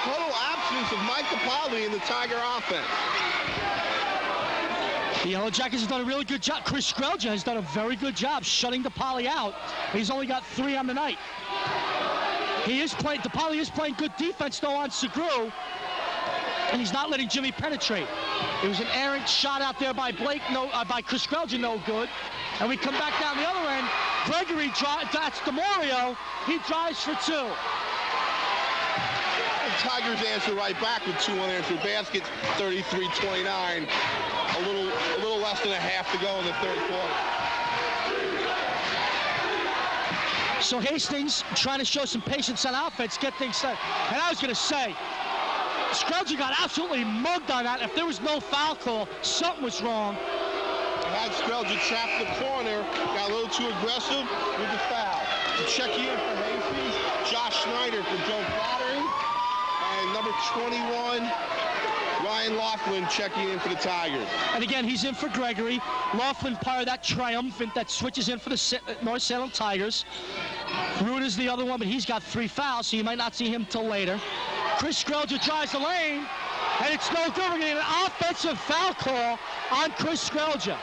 total absence of Mike DePaoli in the Tiger offense. The Yellow Jackets have done a really good job. Chris Skrelja has done a very good job shutting DePaoli out. He's only got 3 on the night. DePaoli is playing good defense, though, on Segru, and he's not letting Jimmy penetrate. It was an errant shot out there by by Chris Skrelja, no good. And we come back down the other end. Gregory, that's DeMario. He drives for 2. The Tigers answer right back with 2 unanswered baskets, 33-29. A little less than a half to go in the third quarter. So Hastings trying to show some patience on offense, get things set. And I was going to say, Skrelja got absolutely mugged on that. If there was no foul call, something was wrong. Had Skrelja trapped the corner, got a little too aggressive with the foul. To check in for Hastings, Josh Snyder for Joe Flattery, and number 21, Ryan Laughlin checking in for the Tigers. And again, he's in for Gregory. Laughlin, part of that triumphant that switches in for the North Salem Tigers. Root is the other one, but he's got 3 fouls, so you might not see him till later. Chris Skrelja tries the lane, and it's no good. We're getting an offensive foul call on Chris Skrelja.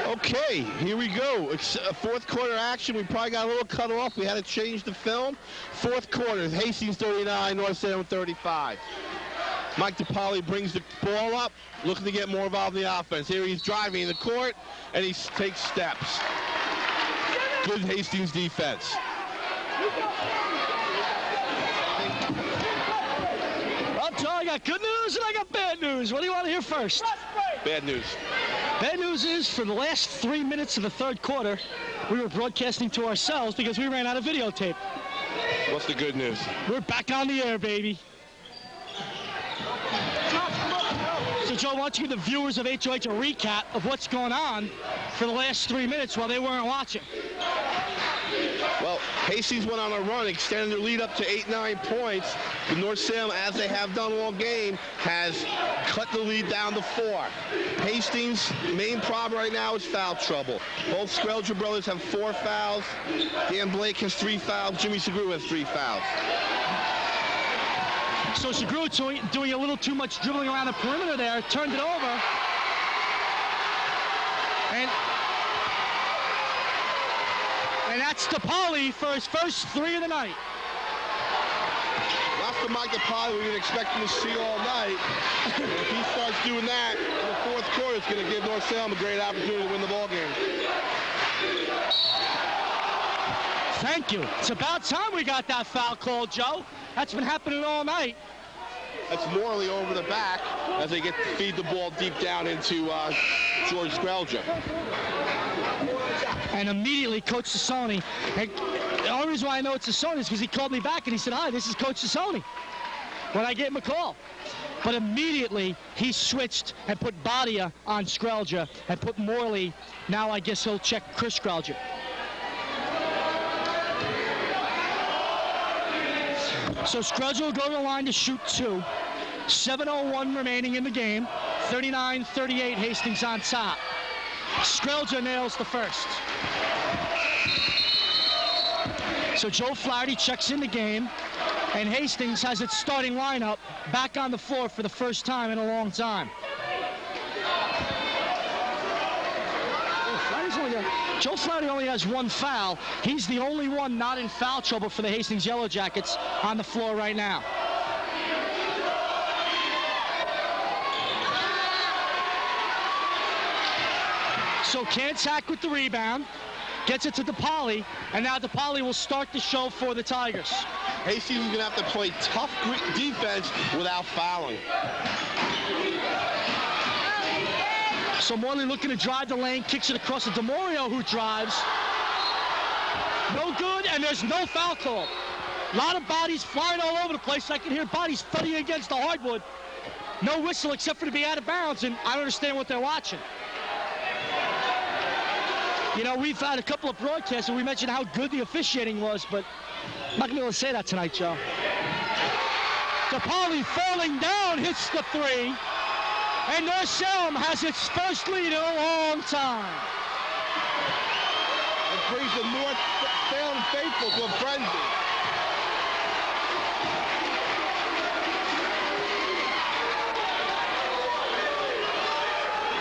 Okay, here we go. It's a fourth quarter action. We probably got a little cut off. We had to change the film. Fourth quarter, Hastings 39, North Salem 35. Mike DePaoli brings the ball up, looking to get more involved in the offense. Here he's driving in the court, and he takes steps. Good Hastings defense. Well, Joe, I got good news and I got bad news. What do you want to hear first? Bad news. Bad news is, for the last 3 minutes of the third quarter, we were broadcasting to ourselves because we ran out of videotape. What's the good news? We're back on the air, baby. So, Joe, why don't you give the viewers of HOH a recap of what's going on for the last 3 minutes while they weren't watching? Well, Hastings went on a run, extended their lead up to 8-9 points. But North Salem, as they have done all game, has cut the lead down to 4. Hastings' main problem right now is foul trouble. Both Skrelja brothers have 4 fouls. Dan Blake has 3 fouls. Jimmy Segru has 3 fouls. So Segru doing a little too much dribbling around the perimeter there, turned it over. And that's DePaoli for his first 3 of the night. That's the Mike DePaoli we can expect him to see all night. If he starts doing that in the fourth quarter, it's going to give North Salem a great opportunity to win the ball game. Thank you. It's about time we got that foul call, Joe. That's been happening all night. That's Morley over the back as they get to feed the ball deep down into George Skrelja. And immediately, Coach Sassoni, and the only reason why I know it's Sassoni is because he called me back and he said, "Hi, this is Coach Sassoni," when I gave him a call. But immediately, he switched and put Badia on Skrelja and put Morley. Now I guess he'll check Chris Skrelja. So Skrelja will go to the line to shoot 2. 7:01 remaining in the game. 39-38, Hastings on top. Skrelja nails the first. So Joe Flaherty checks in the game, and Hastings has its starting lineup back on the floor for the first time in a long time. Joe Flaherty only has 1 foul. He's the only one not in foul trouble for the Hastings Yellow Jackets on the floor right now. So Kantak with the rebound, gets it to DePaoli, and now DePaoli will start the show for the Tigers. Hastings is going to have to play tough defense without fouling. So Morley looking to drive the lane, kicks it across to DeMario, who drives. No good, and there's no foul call. A lot of bodies flying all over the place. I can hear bodies thudding against the hardwood. No whistle except for to be out of bounds, and I don't understand what they're watching. You know, we've had a couple of broadcasts, and we mentioned how good the officiating was, but I'm not going to be able to say that tonight, Joe. DePaoli falling down, hits the 3. And North Salem has its first lead in a long time. It brings the North Salem faithful to a frenzy.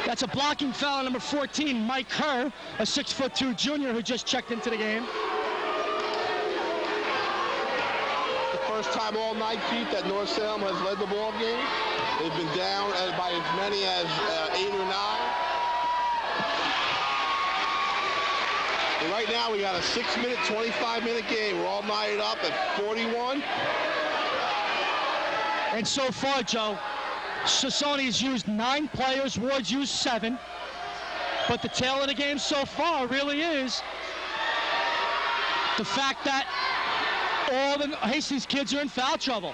That's a blocking foul on number 14, Mike Kerr, a 6'2" junior who just checked into the game. The first time all night, Keith, that North Salem has led the ball game. They've been down by as many as 8 or 9. And right now we got a 6-minute, 25-minute game. We're all knotted up at 41. And so far, Joe, Sassoni has used 9 players, Ward's used 7. But the tale of the game so far really is the fact that all the Hastings kids are in foul trouble.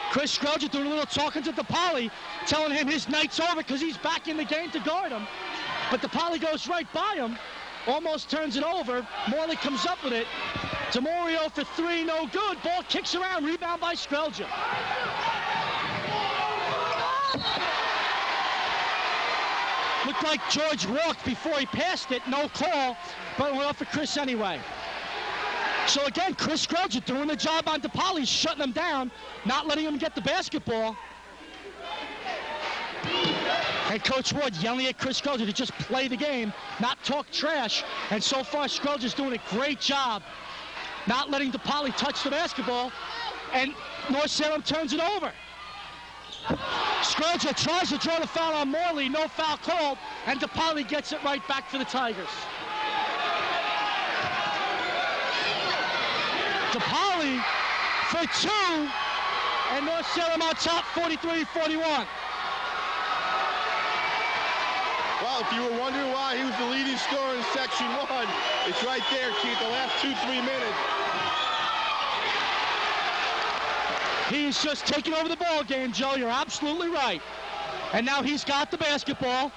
Chris Scroggia doing a little talking to DePauli, telling him his night's over because he's back in the game to guard him. But DePauli goes right by him, almost turns it over. Morley comes up with it. DeMario for 3, no good. Ball kicks around, rebound by Scroggia. Looked like George walked before he passed it, no call, but it went off for Chris anyway. So again, Chris Scroggia doing the job on DePauli, shutting him down, not letting him get the basketball. And Coach Ward yelling at Chris Scroggia to just play the game, not talk trash. And so far, Scroggia's doing a great job, not letting DePauli touch the basketball. And North Salem turns it over. Scroggia tries to draw the foul on Morley, no foul called, and DePauli gets it right back for the Tigers. DePauli for 2, and North Salem on top 43-41. Well, if you were wondering why he was the leading scorer in Section 1, it's right there, Keith, the last 2-3 minutes. He's just taking over the ball game, Joe. You're absolutely right. And now he's got the basketball.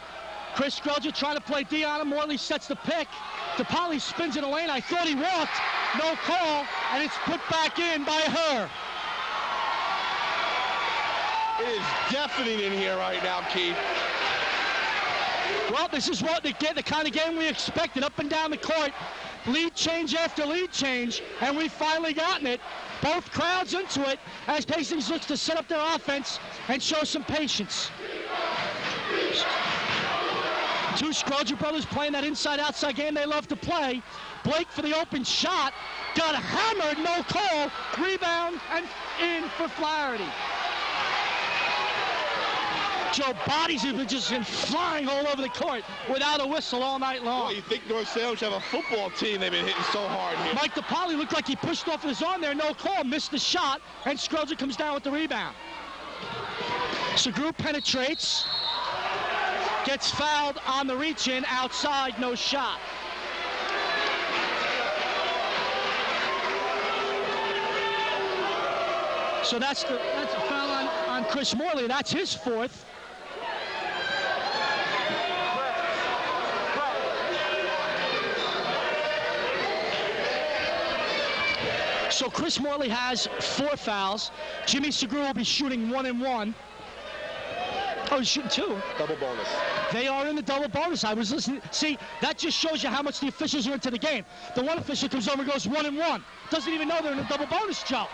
Chris Scroggia trying to play D on him. Morley sets the pick. DePauli spins in the lane. I thought he walked. No call, and it's put back in by her. It is deafening in here right now, Keith. Well, this is what the kind of game we expected, up and down the court. Lead change after lead change, and we've finally gotten it. Both crowds into it as Hastings looks to set up their offense and show some patience. 2 Scroggia brothers playing that inside-outside game they love to play. Blake for the open shot, got hammered, no call, rebound, and in for Flaherty. Joe, bodies have been just flying all over the court without a whistle all night long. Well, you think North Salem should have a football team. They've been hitting so hard here. Mike DePauli looked like he pushed off his arm there, no call, missed the shot, and Scroggia comes down with the rebound. Segru penetrates, gets fouled on the reach-in, outside, no shot. So that's a foul on Chris Morley. That's his 4th. So Chris Morley has 4 fouls. Jimmy Segru will be shooting 1 and 1. Oh, he's shooting 2. Double bonus. They are in the double bonus. I was listening. See, that just shows you how much the officials are into the game. The one official comes over and goes 1 and 1. Doesn't even know they're in a double bonus, Joe.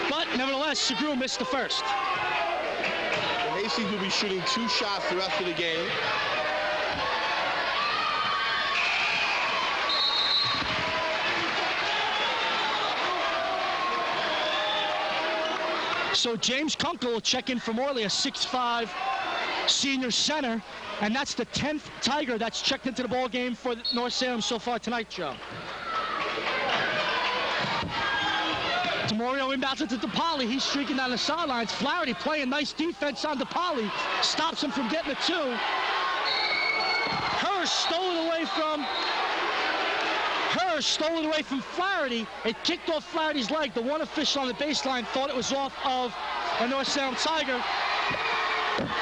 But nevertheless, Segru missed the first. And Hastings will be shooting 2 shots the rest of the game. So James Kunkel will check in for Morley, a 6'5" senior center, and that's the 10th Tiger that's checked into the ball game for North Salem so far tonight, Joe. DeMario inbounds it to DePauli. He's streaking down the sidelines. Flaherty playing nice defense on DePauli. Stops him from getting the 2. Hurst stole it away from Flaherty. It kicked off Flaherty's leg. The one official on the baseline thought it was off of a North Salem Tiger.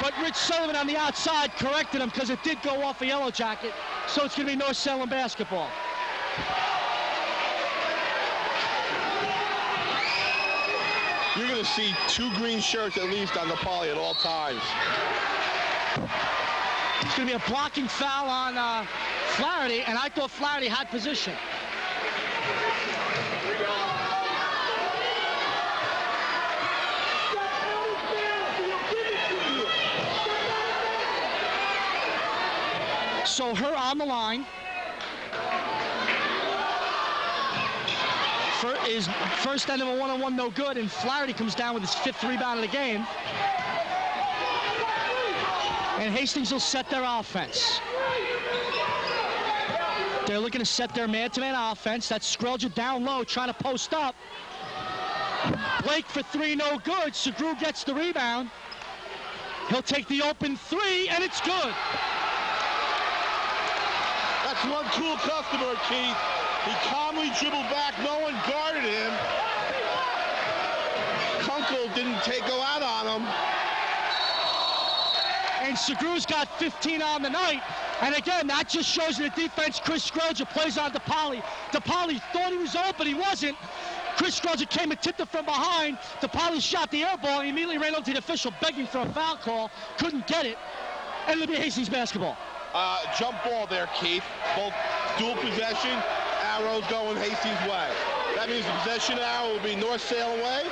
But Rich Sullivan on the outside corrected him because it did go off a Yellow Jacket. So it's going to be North Salem basketball. You're going going to see 2 green shirts at least on the poly at all times. It's going to be a blocking foul on Flaherty, and I thought Flaherty had position. So her on the line. Is first end of a one-on-one no good, and Flaherty comes down with his 5th rebound of the game. And Hastings will set their offense. They're looking to set their man-to-man offense. That's Skrelja down low, trying to post up. Blake for 3, no good. Segru gets the rebound. He'll take the open 3, and it's good. That's one cool customer, Keith. He calmly dribbled back. No one guarded him. Kunkel didn't go out on him. And Segru's got 15 on the night. And again, that just shows you the defense Chris Skrelja plays on DePauli. DePauli thought he was open. He wasn't. Chris Skrelja came and tipped it from behind. DePauli shot the air ball. He immediately ran over to the official begging for a foul call. Couldn't get it. And it'll be Hastings basketball. Jump ball there, Keith. Both dual possession. Arrows going Hastings' way. That means the possession arrow will be North Salem way.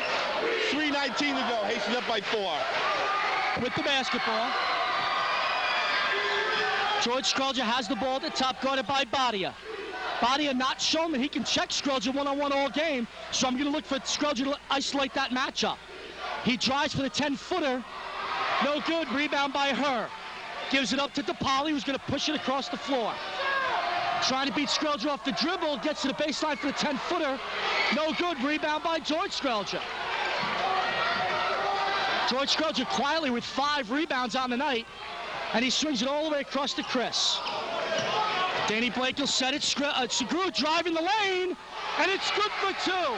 3:19 to go. Hastings up by 4. With the basketball. George Skrelja has the ball at the top, guarded by Badia. Badia not shown that he can check Skrelja one-on-one all game, so I'm going to look for Skrelja to isolate that matchup. He drives for the 10-footer. No good. Rebound by her. Gives it up to DePauli, who's going to push it across the floor. Trying to beat Skrelja off the dribble, gets to the baseline for the 10-footer. No good. Rebound by George Skrelja. George Skrelja quietly with 5 rebounds on the night, and he swings it all the way across to Chris. Danny Blake will set it. Segru driving the lane, and it's good for 2.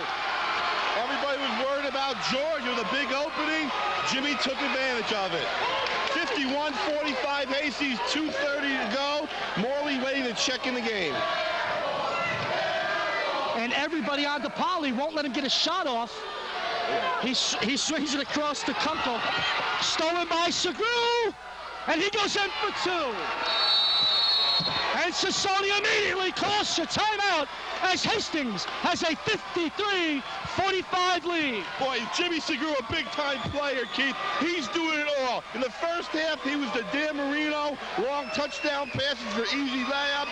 Everybody was worried about George with a big opening. Jimmy took advantage of it. 51-45 Hastings, 2:30 to go. Morley waiting to check in the game. And everybody on DePauli won't let him get a shot off. He swings it across to Kunkel. Stolen by Segru. And he goes in for 2. And Sassoni immediately calls a timeout as Hastings has a 53-45 lead. Boy, Jimmy Segru, a big-time player, Keith. He's doing it all. In the first half, he was the Dan Marino. Long touchdown passes for easy layup.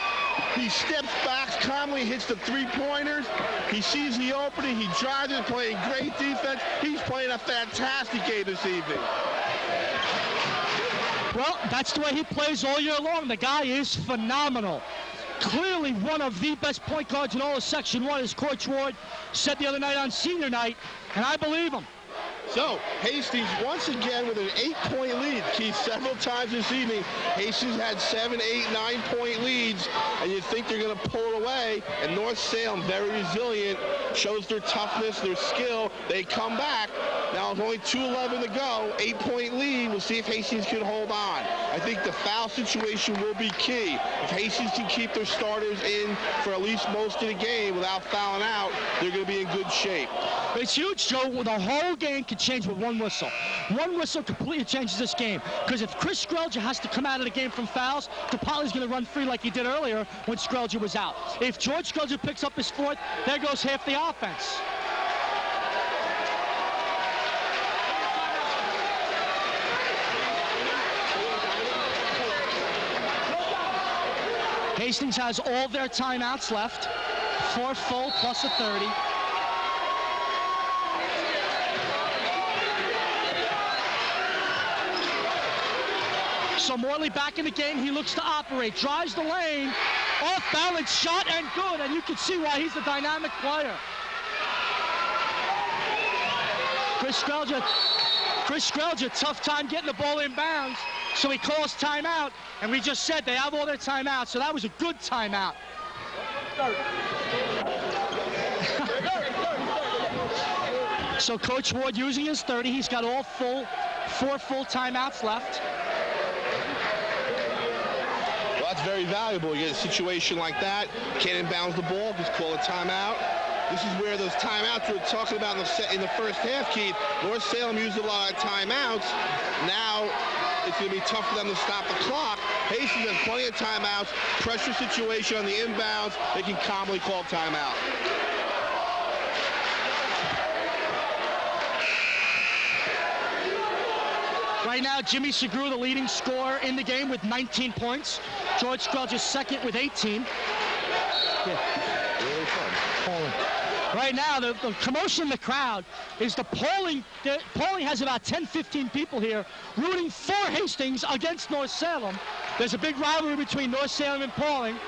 He steps back, calmly hits the 3-pointers. He sees the opening. He drives it, playing great defense. He's playing a fantastic game this evening. Well, that's the way he plays all year long. The guy is phenomenal. Clearly one of the best point guards in all of Section 1, as Coach Ward said the other night on senior night, and I believe him. So, Hastings once again with an 8-point lead. Keith, several times this evening, Hastings had 7, 8, 9-point leads, and you think they're going to pull it away. And North Salem, very resilient, shows their toughness, their skill. They come back. Now, it's only 2:11 to go. 8-point lead. We'll see if Hastings can hold on. I think the foul situation will be key. If Hastings can keep their starters in for at least most of the game without fouling out, they're going to be in good shape. It's huge, Joe. The whole game could change with one whistle. One whistle completely changes this game. Because if Chris Skrelja has to come out of the game from fouls, DePauli's going to run free like he did earlier when Skrelja was out. If George Skrelja picks up his 4th, there goes half the offense. Hastings has all their timeouts left. 4 full plus a 30. So Morley back in the game. He looks to operate. Drives the lane. Off balance shot and good. And you can see why he's a dynamic player. Chris Skrelja, tough time getting the ball in bounds. So he calls timeout. And we just said they have all their timeouts. So that was a good timeout. So Coach Ward using his 30. He's got all 4 full timeouts left. Well, that's very valuable. You get a situation like that, can't inbounds the ball, just call a timeout. This is where those timeouts we were talking about in the first half, Keith. North Salem used a lot of timeouts. Now it's going to be tough for them to stop the clock. Hastings has plenty of timeouts. Pressure situation on the inbounds. They can calmly call timeout. Right now, Jimmy Segru, the leading scorer in the game with 19 points. George Skrelja second with 18. Yeah. Really fun. Right now, the commotion in the crowd is the polling. Polling has about 10, 15 people here rooting for Hastings against North Salem. There's a big rivalry between North Salem and Pauling.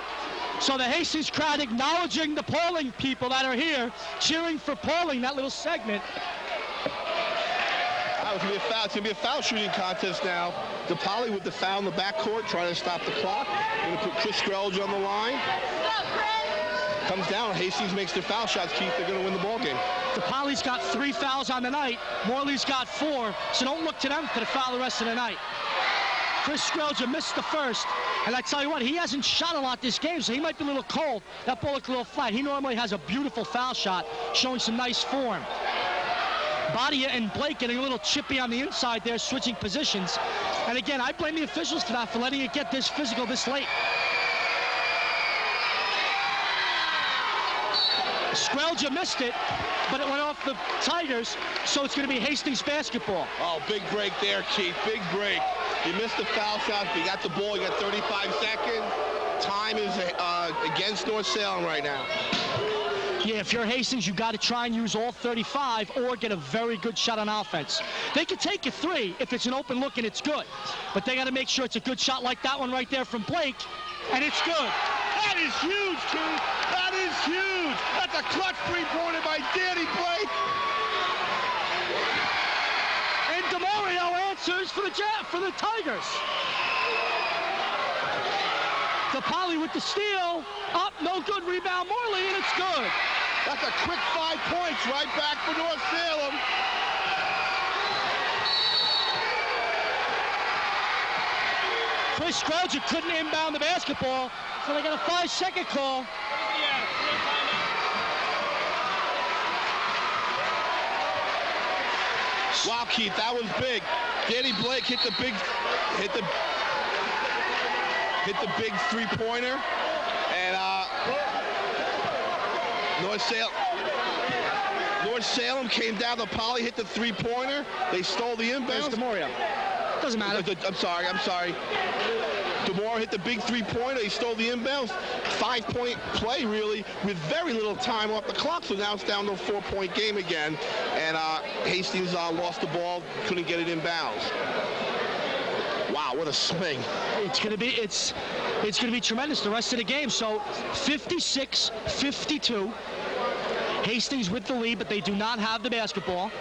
So the Hastings crowd acknowledging the polling people that are here, cheering for Pauling, that little segment. It's going to be a foul. It's going to be a foul shooting contest now. DePauli with the foul in the backcourt, trying to stop the clock. Going to put Chris Skrelja on the line. Comes down. Hastings makes their foul shots, Keith. They're going to win the ball game. DePauli's got 3 fouls on the night. Morley's got 4. So don't look to them to foul the rest of the night. Chris Skrelja missed the first. And I tell you what, he hasn't shot a lot this game, so he might be a little cold. That ball looked a little flat. He normally has a beautiful foul shot, showing some nice form. Badia and Blake getting a little chippy on the inside there, switching positions. And again, I blame the officials for that, for letting it get this physical this late. Skrelja missed it, but it went off the Tigers, so it's going to be Hastings basketball. Oh, big break there, Keith. Big break. You missed the foul shot, but you got the ball. You got 35 seconds. Time is against North Salem right now. Yeah, if you're Hastings, you've got to try and use all 35 or get a very good shot on offense. They can take a 3 if it's an open look and it's good, but they got to make sure it's a good shot like that one right there from Blake, and it's good. That is huge, Keith. That is huge. That's a clutch three-pointer by Danny Blake. And DeMario answers for the Tigers. DePauli with the steal. Up, no good. Rebound Morley, and it's good. That's a quick 5 points right back for North Salem. Chris Skrelja couldn't inbound the basketball, so they got a 5-second call. Wow, Keith, that was big. Danny Blake hit the big three-pointer, and North Salem came down. DePauli hit the three-pointer. They stole the inbound. There's DeMario. Doesn't matter. I'm sorry. DeMario hit the big three-pointer. He stole the inbounds. 5-point play, really, with very little time off the clock. So now it's down to a 4-point game again. And Hastings lost the ball, couldn't get it inbounds. Wow, what a swing. It's gonna be tremendous the rest of the game. So 56-52. Hastings with the lead, but they do not have the basketball.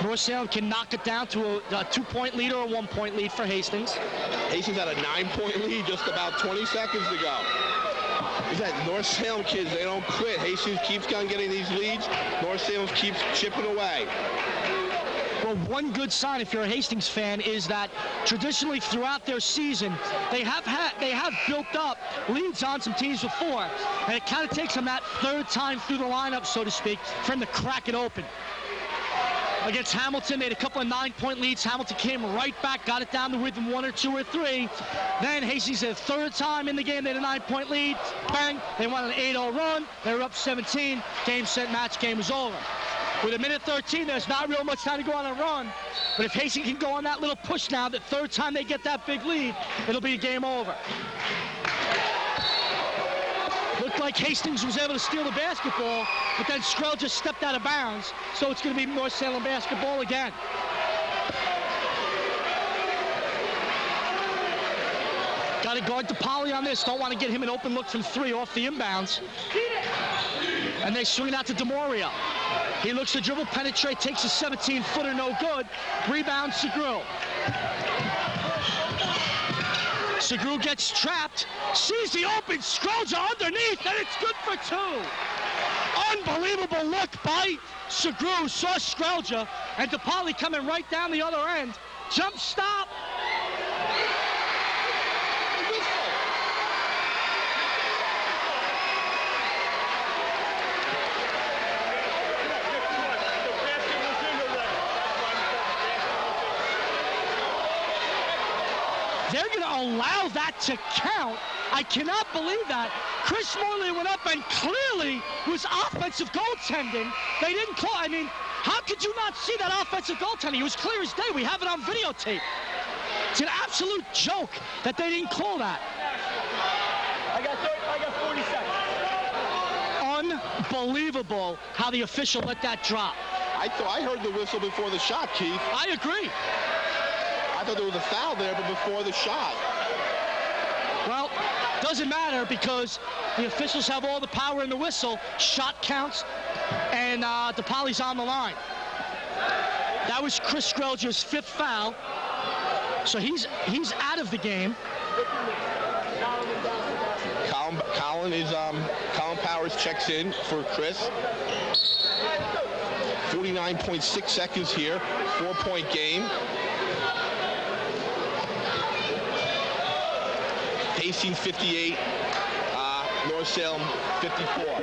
North Salem can knock it down to a 2-point lead or a 1-point lead for Hastings. Hastings had a 9-point lead just about 20 seconds to go. Is that North Salem kids, they don't quit. Hastings keeps on getting these leads. North Salem keeps chipping away. Well, one good sign if you're a Hastings fan is that traditionally throughout their season, they have built up leads on some teams before, and it kind of takes them that third time through the lineup, so to speak, for them to crack it open. Against Hamilton, they had a couple of 9-point leads. Hamilton came right back, got it down to within 1 or 2 or 3. Then Hastings, the third time in the game, they had a 9-point lead. Bang, they won an 8-0 run. They were up 17. Game, set, match, game was over. With a minute 13, there's not real much time to go on a run. But if Hastings can go on that little push now, the third time they get that big lead, it'll be game over. Looked like Hastings was able to steal the basketball, but then Skrelja just stepped out of bounds. So it's going to be North Salem basketball again. Got to guard DePauli on this. Don't want to get him an open look from 3 off the inbounds. And they swing it out to DeMario. He looks to dribble, penetrate, takes a 17-footer, no good. Rebound, Segru. Segru gets trapped, sees the open, Skrelja underneath, and it's good for 2. Unbelievable look by Segru, saw Skrelja, and DePauli coming right down the other end. Jump stop. They're going to allow that to count. I cannot believe that. Chris Morley went up and clearly was offensive goaltending. They didn't call. I mean, how could you not see that offensive goaltending? It was clear as day. We have it on videotape. It's an absolute joke that they didn't call that. I got 40 seconds. Unbelievable how the official let that drop. I heard the whistle before the shot, Keith. I agree. I thought there was a foul there, but before the shot. Well, doesn't matter because the officials have all the power in the whistle. Shot counts, and DePaul's on the line. That was Chris Skrelja's 5th foul, so he's out of the game. Colin Powers checks in for Chris. 49.6 seconds here, 4-point game. Hastings 58, North Salem 54.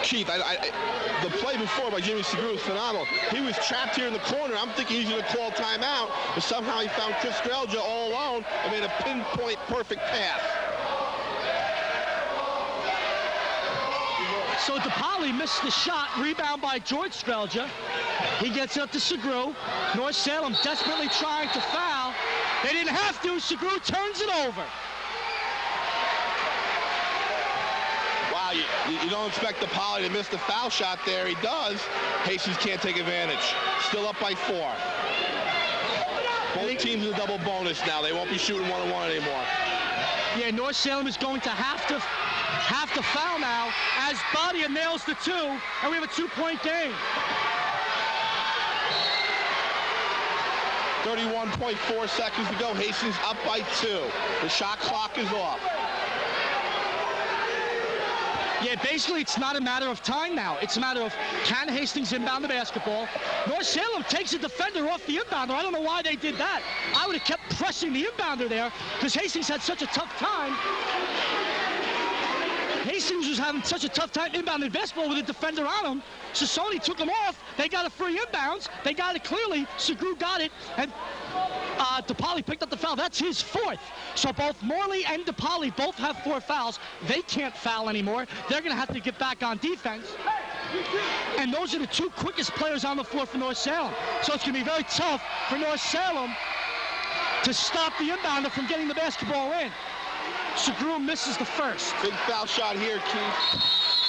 Keith, the play before by Jimmy Segura was phenomenal. He was trapped here in the corner. I'm thinking he's going to call timeout, but somehow he found Chris Skrelja all alone and made a pinpoint perfect pass. So DePaul missed the shot, rebound by George Skrelja. He gets up to Segura. North Salem desperately trying to foul. They didn't have to. Segura turns it over. Wow, you don't expect DePaul to miss the foul shot there. He does. Hastings can't take advantage. Still up by 4. Both teams in a double bonus now. They won't be shooting 1-on-1 anymore. Yeah, North Salem is going to have to foul now as Badia nails the 2, and we have a 2-point game. 31.4 seconds to go. Hastings up by 2. The shot clock is off. Yeah, basically it's not a matter of time now. It's a matter of can Hastings inbound the basketball. North Salem takes a defender off the inbounder. I don't know why they did that. I would have kept pressing the inbounder there because Hastings had such a tough time. Hastings was having such a tough time inbounding basketball with a defender on him. So Sony took him off. They got a free inbounds. They got it clearly. Segura got it. And DePaul picked up the foul. That's his 4th. So both Morley and DePaul both have 4 fouls. They can't foul anymore. They're going to have to get back on defense. And those are the 2 quickest players on the floor for North Salem. So it's going to be very tough for North Salem to stop the inbounder from getting the basketball in. Segura misses the 1st. Big foul shot here, Keith.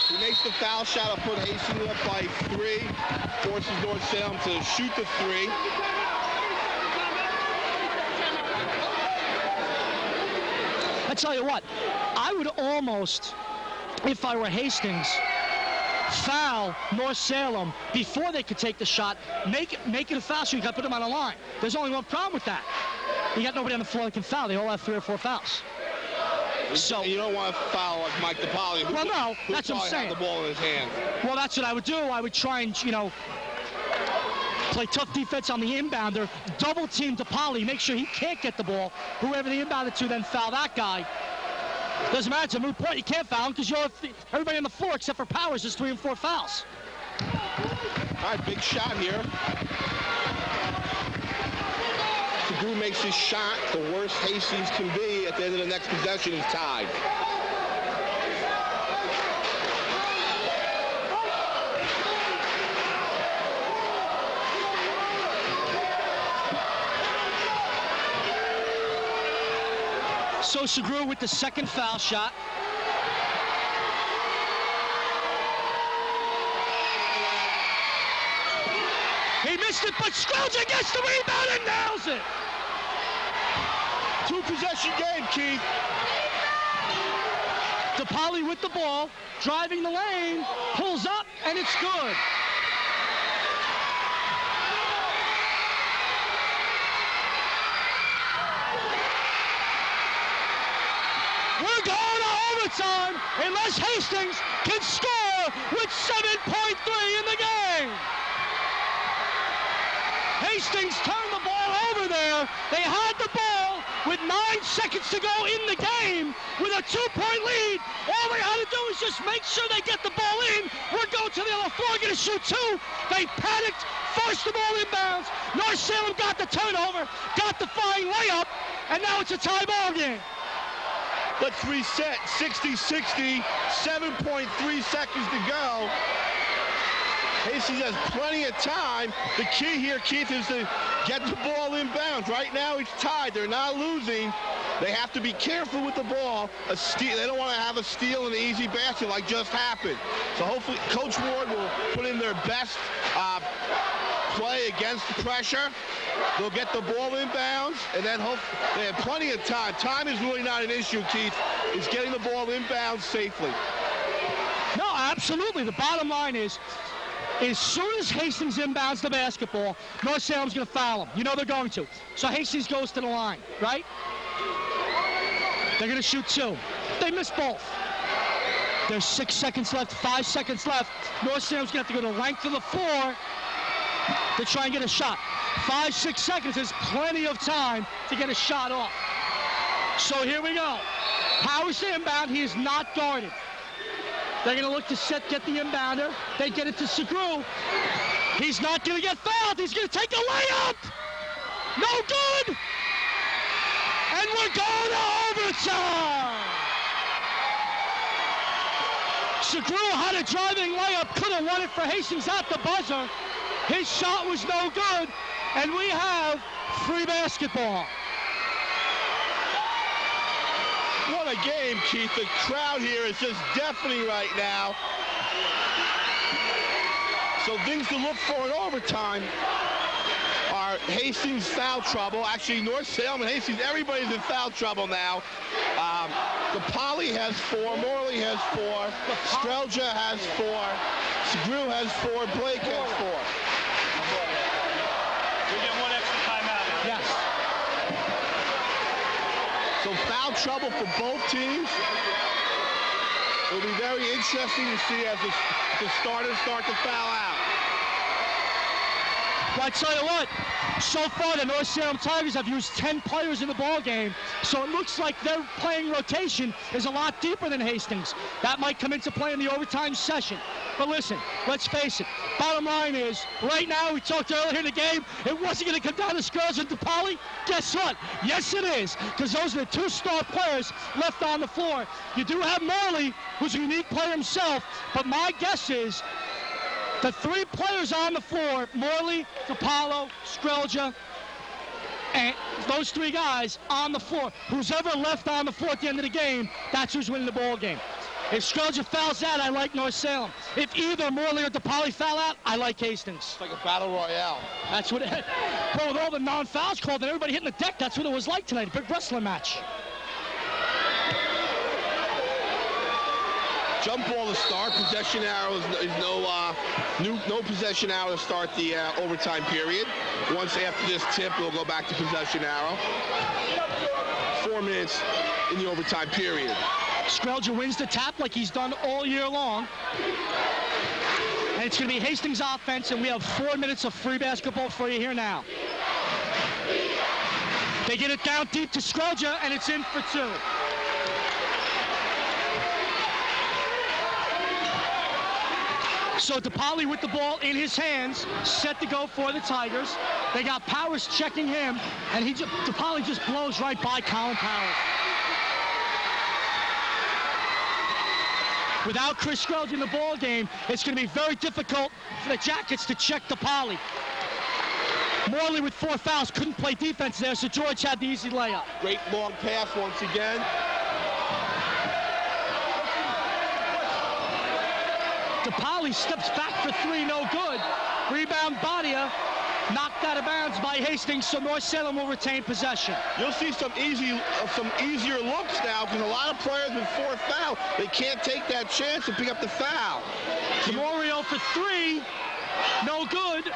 He makes the foul shot. I'll put Hastings up by 3. Forces North Salem to shoot the 3. I tell you what, I would almost, if I were Hastings, foul North Salem before they could take the shot. Make it a foul so you got to put them on the line. There's only one problem with that. You got nobody on the floor that can foul. They all have 3 or 4 fouls. So you don't want to foul like Mike DePaul. Well, no, that's what I'm saying. Have the ball in his hand. Well, that's what I would do. I would try and, play tough defense on the inbounder, double team DePaul, make sure he can't get the ball. Whoever the inbounder to, then foul that guy. Doesn't matter. It's a moot point. You can't foul him because everybody on the floor except for Powers is 3 and 4 fouls. All right, big shot here. Segura makes his shot. The worst Hastings can be at the end of the next possession is tied. So Segura with the 2nd foul shot. He missed it, but Skrelja gets the rebound and nails it. 2-possession game, Keith. DePaul with the ball, driving the lane, pulls up, and it's good. We're going to overtime unless Hastings can score with 7.3 in the game. Hastings turned the ball over there. They had the ball with 9 seconds to go in the game, Salem with a 2-point lead. All they had to do is just make sure they get the ball in. We're going to the other floor, going to shoot 2. They panicked, forced the ball inbounds. North Salem got the turnover, got the flying layup, and now it's a tie ball game. Let's reset. 60-60, 7.3 seconds to go. Hastings has plenty of time. The key here, Keith, is to get the ball inbounds. Right now it's tied. They're not losing. They have to be careful with the ball. A steal, they don't want to have a steal in the easy basket like just happened. So hopefully Coach Ward will put in their best play against the pressure. They'll get the ball inbounds, and then they have plenty of time. Time is really not an issue, Keith. It's getting the ball inbounds safely. No, absolutely. The bottom line is, as soon as Hastings inbounds the basketball, North Salem's going to foul them. You know they're going to. So Hastings goes to the line, right? They're going to shoot 2. They miss both. There's 6 seconds left, 5 seconds left. North Salem's going to have to go the length of the floor to try and get a shot. 5, 6 seconds is plenty of time to get a shot off. So here we go. Powers to inbound. He is not guarded. They're going to look to get the inbounder. They get it to Segru. He's not going to get fouled. He's going to take a layup. No good. And we're going to overtime. Segru had a driving layup. Could have won it for Hastings at the buzzer. His shot was no good. And we have free basketball. What a game, Keith. The crowd here is just deafening right now. So things to look for in overtime are Hastings foul trouble. Actually, North Salem and Hastings, everybody's in foul trouble now. DePauli has 4, Morley has 4, Strelja has 4, Segru has 4, Blake has 4. We get 1 extra timeout. Yes. So foul trouble for both teams. It'll be very interesting to see as the starters start to foul out. Well, I tell you what, so far the North Salem Tigers have used 10 players in the ball game, so it looks like their playing rotation is a lot deeper than Hastings. That might come into play in the overtime session. But listen, let's face it. Bottom line is, right now, we talked earlier in the game, it wasn't going to come down to Scruggs and DePauli. Guess what? Yes, it is, because those are the 2 star players left on the floor. You do have Morley, who's a unique player himself, but my guess is the 3 players on the floor, Morley, DePaulo, Strelja, and those 3 guys on the floor, who's ever left on the floor at the end of the game, that's who's winning the ball game. If Strelja fouls out, I like North Salem. If either Morley or DePauli foul out, I like Hastings. It's like a battle royale. That's what it, well, with all the non-fouls called and everybody hitting the deck, that's what it was like tonight, a big wrestling match. Jump ball to start. Possession arrow is no possession arrow to start the overtime period. Once after this tip, we'll go back to possession arrow. 4 minutes in the overtime period. Strelja wins the tap like he's done all year long. And it's going to be Hastings offense, and we have 4 minutes of free basketball for you here now. They get it down deep to Strelja, and it's in for 2. So DePauli with the ball in his hands, set to go for the Tigers. They got Powers checking him, and DePauli just blows right by Colin Powers. Without Chris Strelja in the ball game, it's going to be very difficult for the Jackets to check DePauli. Morley with 4 fouls, couldn't play defense there, so George had the easy layup. Great long pass once again. DePauli steps back for 3, no good. Rebound, Badia, knocked out of bounds by Hastings, so North Salem will retain possession. You'll see some easier looks now because a lot of players with 4 fouls, they can't take that chance to pick up the foul. Demorio for 3, no good.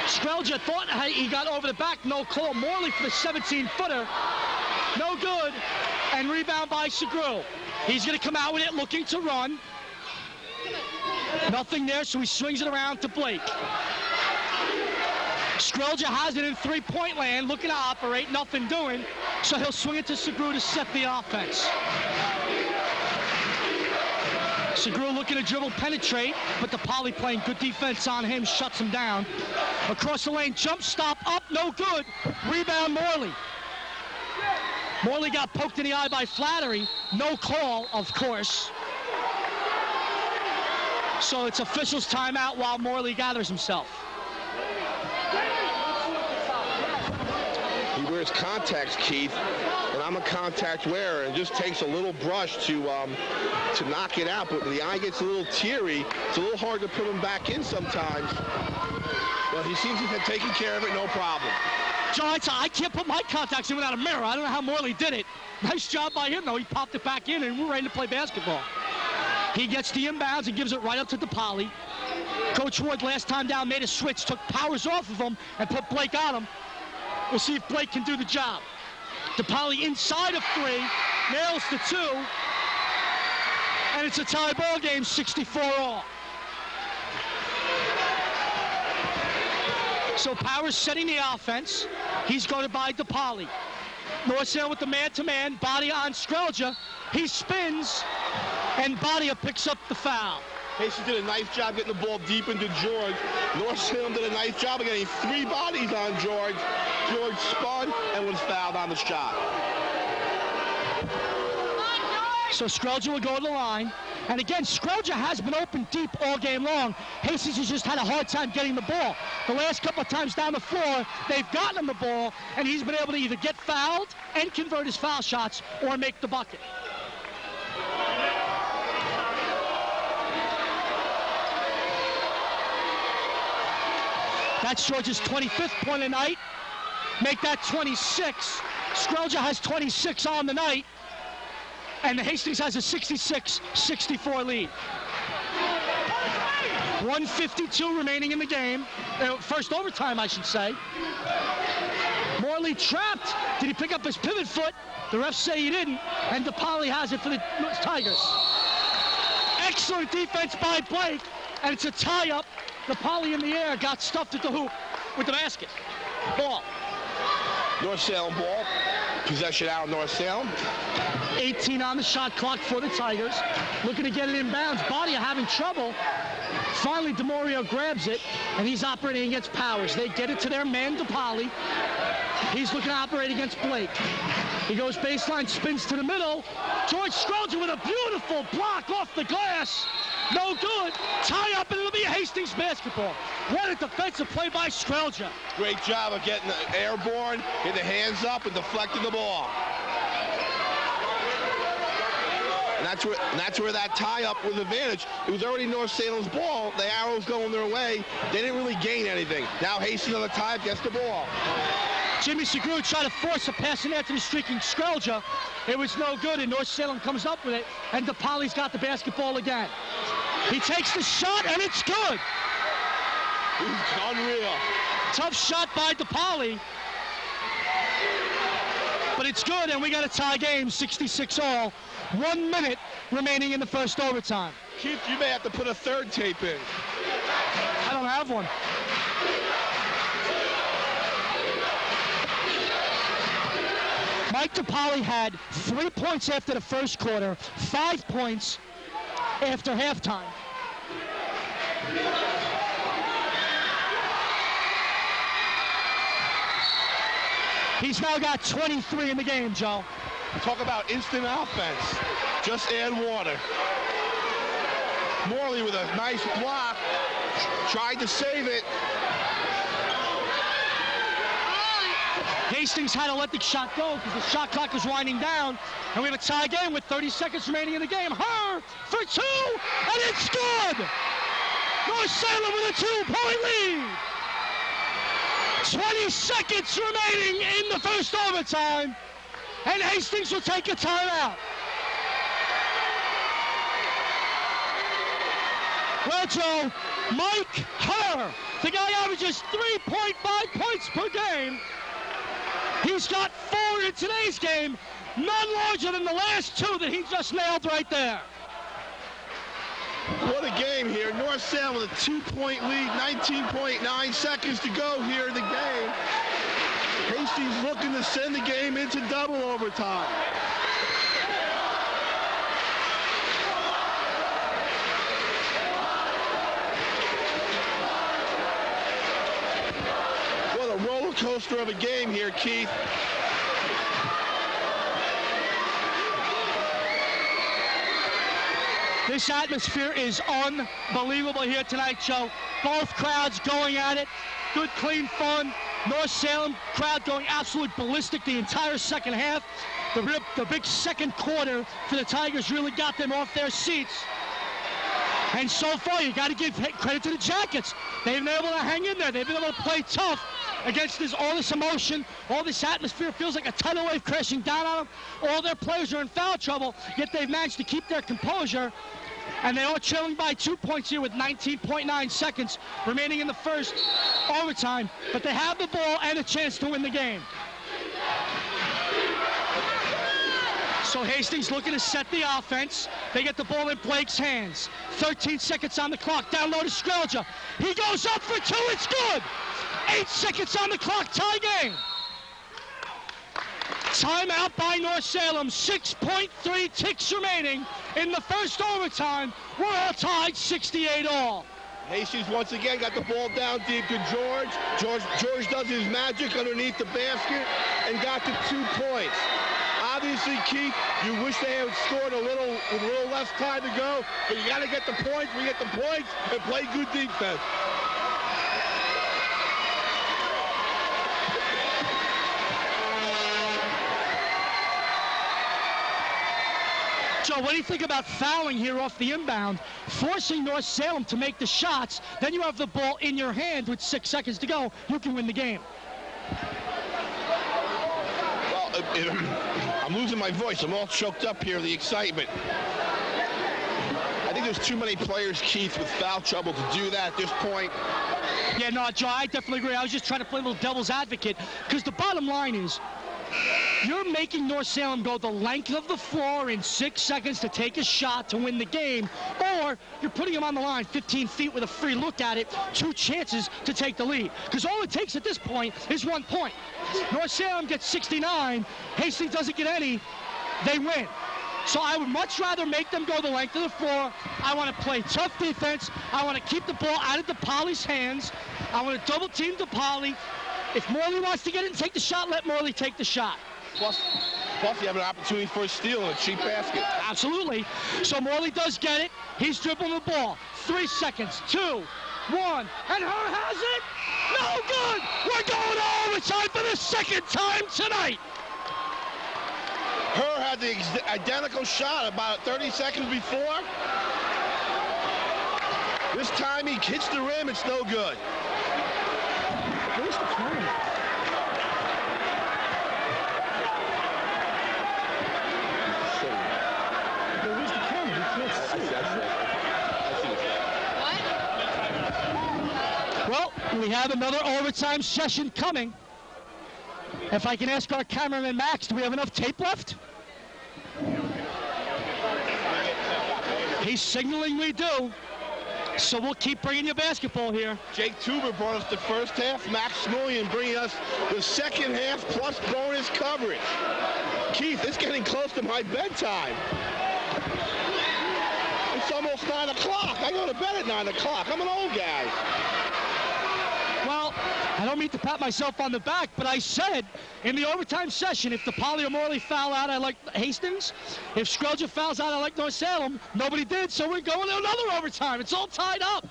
Strelja thought he got over the back, no call. Morley for the 17-footer, no good. And rebound by Segru. He's going to come out with it, looking to run. Nothing there, so he swings it around to Blake. Skrelja has it in three-point land, looking to operate, nothing doing, so he'll swing it to Segru to set the offense. Segru looking to dribble, penetrate, but DePauli playing good defense on him, shuts him down. Across the lane, jump stop, up, no good. Rebound, Morley. Morley got poked in the eye by Flattery. No call, of course. So it's officials' timeout while Morley gathers himself. He wears contacts, Keith, and I'm a contact wearer, and it just takes a little brush to knock it out. But when the eye gets a little teary, it's a little hard to put him back in sometimes. But he seems to have taken care of it, no problem. John, I can't put my contacts in without a mirror. I don't know how Morley did it. Nice job by him, though. He popped it back in, and we're ready to play basketball. He gets the inbounds and gives it right up to DePauli. Coach Ward, last time down, made a switch, took Powers off of him, and put Blake on him. We'll see if Blake can do the job. DePauli inside of three, nails the two, and it's a tie ball game, 64-all. So Powers setting the offense. He's guarded by DePauli. North Salem with the man-to-man, Badia on Skrelja. He spins, and Badia picks up the foul. Hastings did a nice job getting the ball deep into George. North Salem did a nice job of getting three bodies on George. George spun and was fouled on the shot. So Skrelja will go to the line. And again, Skrelja has been open deep all game long. Hastings has just had a hard time getting the ball. The last couple of times down the floor, they've gotten him the ball, and he's been able to either get fouled and convert his foul shots or make the bucket. That's George's 25th point of the night. Make that 26. Skrelja has 26 on the night. And Hastings has a 66-64 lead. 1:52 remaining in the game. First overtime, I should say. Morley trapped. Did he pick up his pivot foot? The refs say he didn't. And DePauli has it for the Tigers. Excellent defense by Blake. And it's a tie-up. DePauli in the air got stuffed at the hoop with the basket. Ball. North Salem ball. Possession out of North Salem. 18 on the shot clock for the Tigers. Looking to get it inbounds. Badia having trouble. Finally, DeMario grabs it, and he's operating against Powers. They get it to their man, DePauli. He's looking to operate against Blake. He goes baseline, spins to the middle. George Skrelja with a beautiful block off the glass. No good. Tie up, and it'll be Hastings basketball. What a defensive play by Skrelja. Great job of getting the airborne, getting the hands up, and deflecting the ball. And that's where that tie-up was advantage. It was already North Salem's ball. The arrows going their way. They didn't really gain anything. Now Hastings on the tie gets the ball. Jimmy Segru tried to force a pass in after the streaking Skrelja. It was no good, and North Salem comes up with it, and DePauli's got the basketball again. He takes the shot, and it's good. It's unreal. Tough shot by DePauli. But it's good, and we got a tie game, 66-all. 1 minute remaining in the first overtime. Keith, you may have to put a third tape in. I don't have one. Mike DePauli had 3 points after the first quarter, 5 points after halftime. He's now got 23 in the game, Joe. Talk about instant offense. Just add water. Morley with a nice block. Tried to save it. Hastings had to let the shot go because the shot clock was winding down. And we have a tie game with 30 seconds remaining in the game. Her for two, and it's good! North Salem with a 2-point lead. 20 seconds remaining in the first overtime. And Hastings will take a timeout. Well, Joe, Mike Herr, the guy averages 3.5 points per game. He's got 4 in today's game, none larger than the last 2 that he just nailed right there. What a game here. North Salem with a 2-point lead, 19.9 seconds to go here in the game. Hastings looking to send the game into double overtime. What a roller coaster of a game here, Keith. This atmosphere is unbelievable here tonight, Joe. Both crowds going at it. Good, clean fun. North Salem crowd going absolutely ballistic the entire second half. The big second quarter for the Tigers really got them off their seats. And so far, you got to give credit to the Jackets. They've been able to hang in there. They've been able to play tough against all this emotion, all this atmosphere. Feels like a tidal wave crashing down on them. All their players are in foul trouble, yet they've managed to keep their composure. And they are trailing by 2 points here with 19.9 seconds remaining in the first overtime. But they have the ball and a chance to win the game. So Hastings looking to set the offense. They get the ball in Blake's hands. 13 seconds on the clock. Down low to Skrelja. He goes up for 2. It's good. 8 seconds on the clock. Tie game. Timeout by North Salem. 6.3 ticks remaining in the first overtime. We're all tied 68 all. Hastings once again got the ball down deep to George. George does his magic underneath the basket and got to 2 points. Obviously, Keith, you wish they had scored with a little less time to go, but you got to get the points. We get the points and play good defense. Joe, what do you think about fouling here off the inbound, forcing North Salem to make the shots? Then you have the ball in your hand with 6 seconds to go. You can win the game. Well, I'm losing my voice. I'm all choked up here, the excitement. I think there's too many players, Keith, with foul trouble to do that at this point. Yeah, no, Joe, I definitely agree. I was just trying to play a little devil's advocate, because the bottom line is, you're making North Salem go the length of the floor in 6 seconds to take a shot to win the game, or you're putting them on the line 15 feet with a free look at it, 2 chances to take the lead. Because all it takes at this point is 1 point. North Salem gets 69, Hastings doesn't get any, they win. So I would much rather make them go the length of the floor. I want to play tough defense. I want to keep the ball out of DePauli's hands. I want to double team DePauli. If Morley wants to get it and take the shot, let Morley take the shot. Plus you have an opportunity for a steal and a cheap basket. Absolutely. So Morley does get it. He's dribbling the ball. 3 seconds. 2, 1. And Her has it. No good. We're going to overtime for the second time tonight. Her had the identical shot about 30 seconds before. This time he hits the rim. It's no good. Where's the camera? Where's the camera? You can't see. Well, we have another overtime session coming. If I can ask our cameraman Max, do we have enough tape left? He's signaling we do. So we'll keep bringing you basketball here. Jake Tuber brought us the first half. Max Smullian bringing us the second half plus bonus coverage. Keith, it's getting close to my bedtime. It's almost 9 o'clock. I go to bed at 9 o'clock. I'm an old guy. Well, I don't mean to pat myself on the back, but I said in the overtime session, if DePauli or Morley foul out, I like Hastings. If Skrelja fouls out, I like North Salem. Nobody did, so we're going to another overtime. It's all tied up.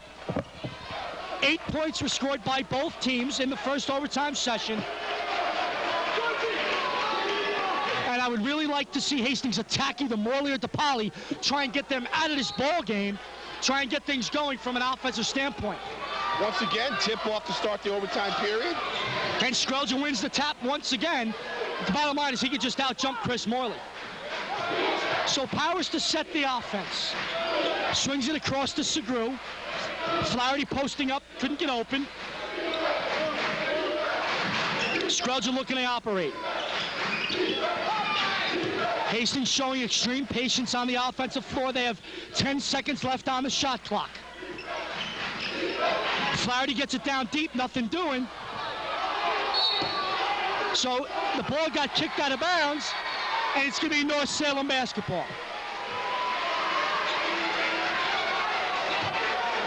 8 points were scored by both teams in the first overtime session. And I would really like to see Hastings attack either Morley or DePauli, try and get them out of this ball game, try and get things going from an offensive standpoint. Once again, tip-off to start the overtime period. And Skrelja wins the tap once again. The bottom line is he could just out-jump Chris Morley. So Powers to set the offense. Swings it across to Segru. Flaherty posting up, couldn't get open. Skrelja looking to operate. Hastings showing extreme patience on the offensive floor. They have 10 seconds left on the shot clock. Flaherty gets it down deep, nothing doing. So the ball got kicked out of bounds, and it's going to be North Salem basketball.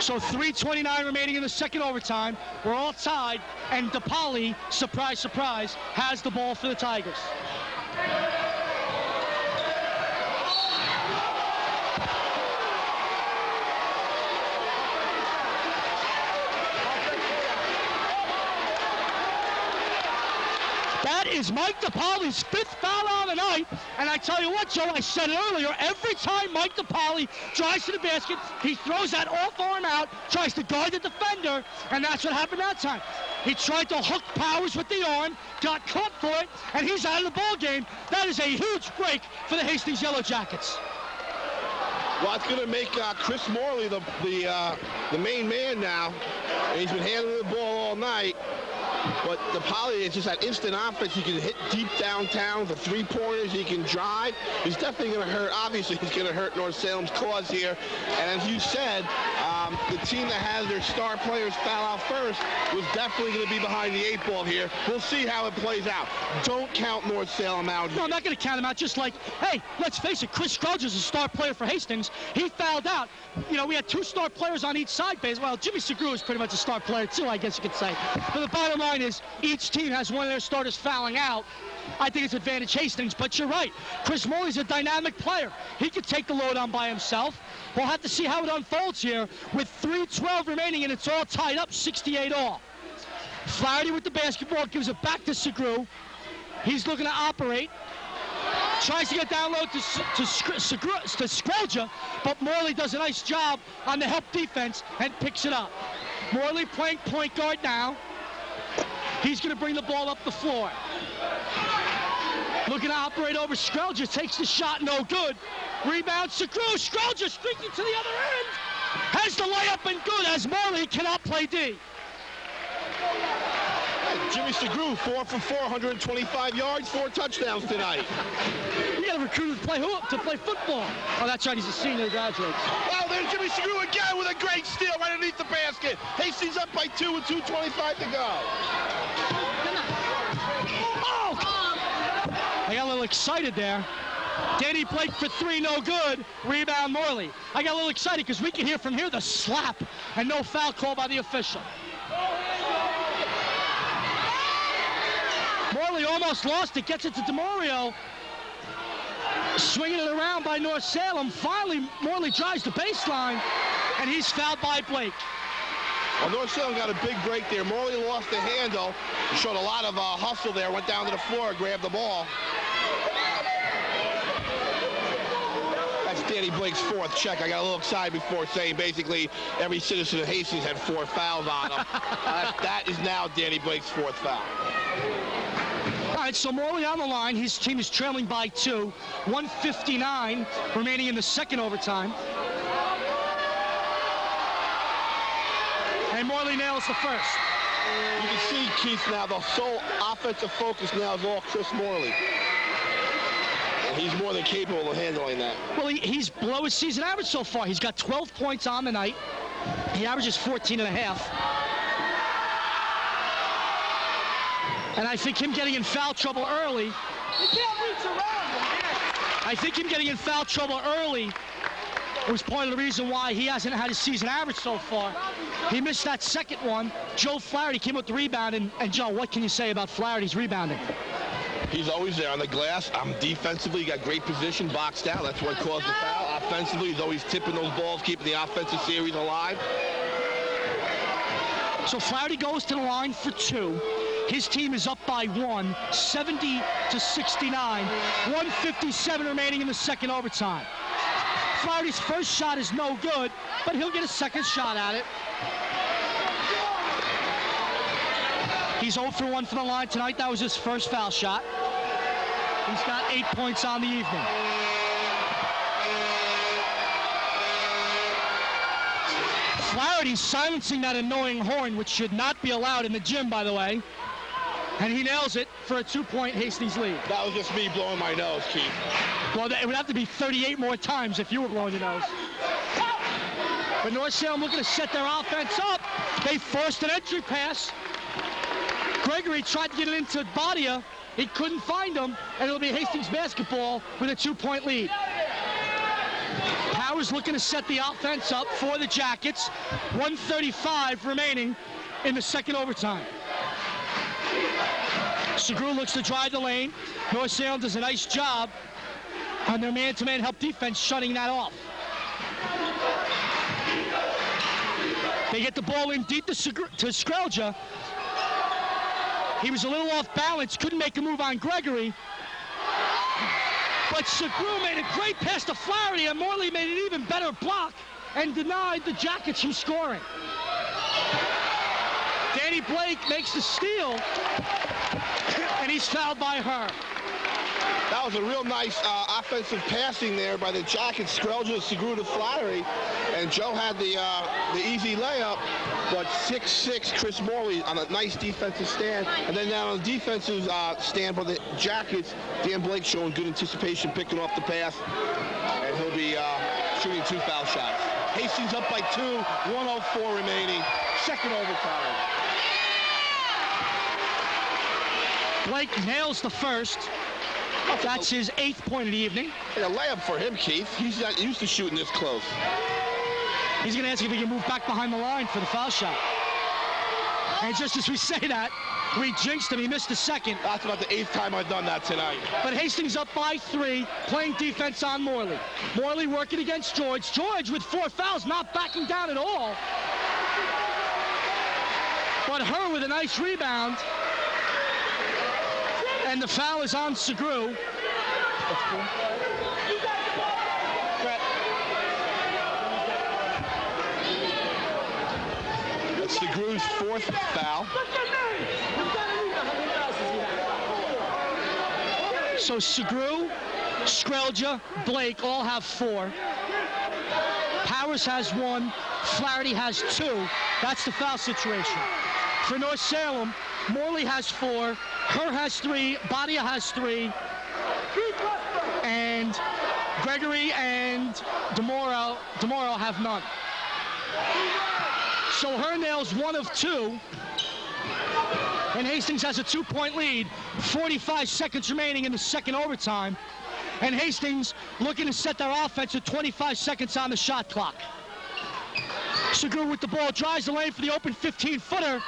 So 3:29 remaining in the second overtime. We're all tied, and DePauli, surprise, surprise, has the ball for the Tigers. That is Mike DePauli's 5th foul on the night. And I tell you what, Joe, I said it earlier, every time Mike DePauli drives to the basket, he throws that off arm out, tries to guard the defender, and that's what happened that time. He tried to hook Powers with the arm, got caught for it, and he's out of the ball game. That is a huge break for the Hastings Yellow Jackets. Well, it's going to make Chris Morley the main man now. And he's been handling the ball all night. But DePauli is just that instant offense. He can hit deep downtown, the three-pointers, he can drive. He's definitely going to hurt. Obviously, he's going to hurt North Salem's cause here. And as you said, the team that has their star players foul out first was definitely going to be behind the 8 ball here. We'll see how it plays out. Don't count North Salem out. No, I'm not going to count him out. Just like, hey, let's face it, Chris Scruggs is a star player for Hastings. He fouled out. You know, we had 2 star players on each side base. Well, Jimmy Segru is pretty much a star player, too, I guess you could say. But the bottom line is each team has one of their starters fouling out. I think it's advantage Hastings, but you're right. Chris Morley's a dynamic player. He could take the load on by himself. We'll have to see how it unfolds here with 3:12 remaining, and it's all tied up, 68 all. Flaherty with the basketball, gives it back to Segru. He's looking to operate. Tries to get down low to Scruggs, but Morley does a nice job on the help defense and picks it up. Morley playing point guard now. He's going to bring the ball up the floor. Looking to operate over Scruggs, takes the shot, no good. Rebound, Segru, Scruggs streaking to the other end. Has the layup and good as Morley cannot play D. Jimmy Segru, 4 for 4, 125 yards, 4 touchdowns tonight. You got to recruit to play football. Oh, that's right, he's a senior graduate. Oh, there's Jimmy Segru again with a great steal right underneath the basket. Hastings up by 2 with 2:25 to go. Oh! I got a little excited there. Danny Blake for 3, no good. Rebound Morley. I got a little excited because we can hear from here the slap and no foul call by the official. Morley almost lost it, gets it to DeMario. Swinging it around by North Salem. Finally, Morley drives the baseline, and he's fouled by Blake. Well, North Salem got a big break there. Morley lost the handle. He showed a lot of hustle there, went down to the floor, grabbed the ball. That's Danny Blake's 4th check. I got a little excited before saying basically every citizen of Hastings had 4 fouls on him. That is now Danny Blake's 4th foul. All right, so Morley on the line. His team is trailing by 2. 1:59 remaining in the second overtime. And Morley nails the first. You can see, Keith, now the sole offensive focus now is all Chris Morley. And he's more than capable of handling that. Well, he's below his season average so far. He's got 12 points on the night. He averages 14.5. And I think him getting in foul trouble early. You can't reach around him. I think him getting in foul trouble early was part of the reason why he hasn't had his season average so far. He missed that second one. Joe Flaherty came with the rebound, and Joe, what can you say about Flaherty's rebounding? He's always there on the glass. Defensively, he got great position, boxed out. That's what caused the foul. Offensively, he's always tipping those balls, keeping the offensive series alive. So Flaherty goes to the line for 2. His team is up by 1, 70-69. 1:57 remaining in the second overtime. Flaherty's first shot is no good, but he'll get a second shot at it. He's 0 for 1 from the line tonight. That was his first foul shot. He's got 8 points on the evening. Flaherty silencing that annoying horn, which should not be allowed in the gym, by the way. And he nails it for a 2-point Hastings lead. That was just me blowing my nose, Keith. Well, it would have to be 38 more times if you were blowing your nose. But North Salem looking to set their offense up. They forced an entry pass. Gregory tried to get it into Badia. He couldn't find him, and it'll be Hastings basketball with a 2-point lead. Powers looking to set the offense up for the Jackets. 1:35 remaining in the second overtime. Segru looks to drive the lane. North Salem does a nice job on their man-to-man help defense, shutting that off. They get the ball in deep to Skrelja. He was a little off balance, couldn't make a move on Gregory. But Segru made a great pass to Flaherty, and Morley made an even better block and denied the Jackets from scoring. Danny Blake makes the steal, and he's fouled by her. That was a real nice offensive passing there by the Jackets. Skrelja, Segru to Flaherty, and Joe had the easy layup, but 6'6" Chris Morley on a nice defensive stand. And then down on the defensive stand by the Jackets, Dan Blake showing good anticipation, picking off the pass, and he'll be shooting 2 foul shots. Hastings up by 2, 1:04 remaining, second overtime. Blake nails the first. That's his 8th point of the evening. And a layup for him, Keith. He's not used to shooting this close. He's going to ask if he can move back behind the line for the foul shot. And just as we say that, we jinxed him. He missed the second. That's about the 8th time I've done that tonight. But Hastings up by 3, playing defense on Morley. Morley working against George. George with 4 fouls, not backing down at all. But her with a nice rebound. And the foul is on Segru. That's Segru's 4th foul. So Segru, Skrelja, Blake all have 4. Powers has 1. Flaherty has 2. That's the foul situation. For North Salem, Morley has 4. Her has 3. Badia has 3. And Gregory and DeMoro have none. So her nails 1 of 2. And Hastings has a 2-point lead. 45 seconds remaining in the second overtime. And Hastings looking to set their offense with 25 seconds on the shot clock. Segru with the ball, drives the lane for the open 15-footer.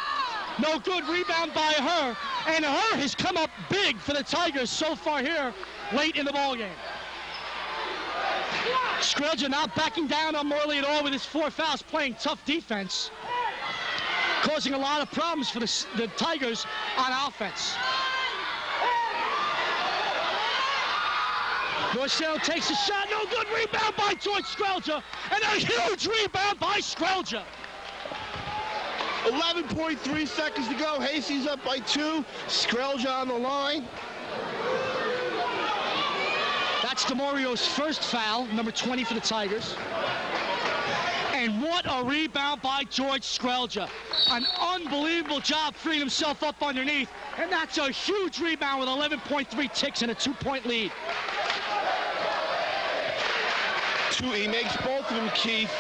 No good, rebound by her. And her has come up big for the Tigers so far here late in the ballgame. Skrelja not backing down on Morley at all with his 4 fouls, playing tough defense, causing a lot of problems for the Tigers on offense. North Salem takes a shot, no good, rebound by George Skrelja, and a huge rebound by Skrelja. 11.3 seconds to go. Hastings up by 2. Skrelja on the line. That's DeMario's first foul, number 20 for the Tigers. And what a rebound by George Skrelja. An unbelievable job freeing himself up underneath. And that's a huge rebound with 11.3 ticks and a 2-point lead. He makes both of them, Keith.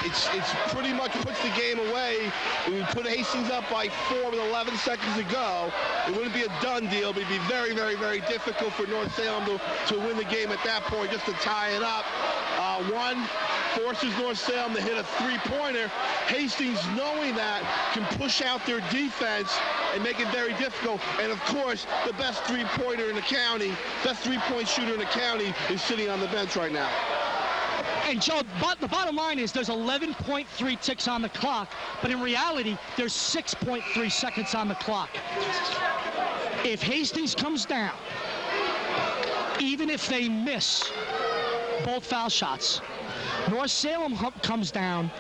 It's pretty much puts the game away. When we put Hastings up by 4 with 11 seconds to go, it wouldn't be a done deal, but it'd be very, very, very difficult for North Salem to win the game at that point, just to tie it up. One forces North Salem to hit a 3-pointer. Hastings, knowing that, can push out their defense and make it very difficult. And of course, the best 3-pointer in the county, best 3-point shooter in the county, is sitting on the bench right now. And Joe, the bottom line is there's 11.3 ticks on the clock, but in reality, there's 6.3 seconds on the clock. If Hastings comes down, even if they miss both foul shots, North Salem comes down.